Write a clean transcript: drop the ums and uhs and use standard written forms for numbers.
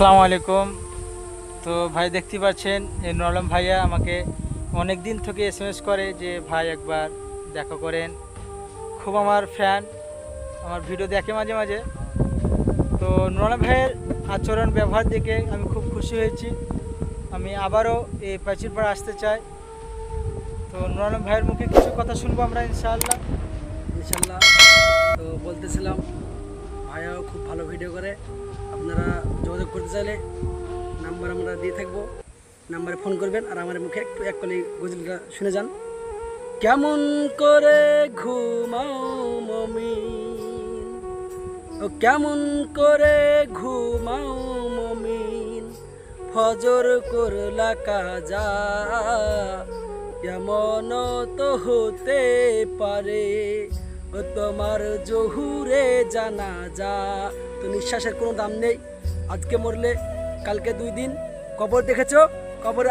আসসালামু আলাইকুম। তো ভাই দেখতে পাচ্ছেন এই নরম ভাইয়া আমাকে অনেক দিন থেকে এসএমএস করে যে ভাই একবার দেখা করেন। খুব আমার ফ্যান, আমার ভিডিও দেখে মাঝে মাঝে। তো নরম ভাইয়ের আচরণ ব্যবহার দেখে আমি খুব খুশি হয়েছি। আমি আবারও এই প্রাচীরপাড়া আসতে চাই। তো নরম ভাইয়ের মুখে কিছু কথা শুনবো আমরা ইনশাআল্লাহ। ইনশাল্লাহ। তো বলতেছিলাম ভাইয়াও খুব ভালো ভিডিও করে, আপনারা যোগাযোগ করতে চাইলে নাম্বার আমরা দিয়ে থাকবো, নাম্বারে ফোন করবেন আর আমার মুখে একটু এক কলি গজলটা শুনে যান। কেমন করে ঘুমাও মমিন, ও কেমন করে ঘুমাও মমিন, ফজর করলা কাজা, কেমন তো হতে পারে ও তোমার জহুরে জানাজা। তো নিঃশ্বাসের কোনো দাম নেই, আজকে মরলে কালকে 2 দিন কবর দেখেছো, কবরে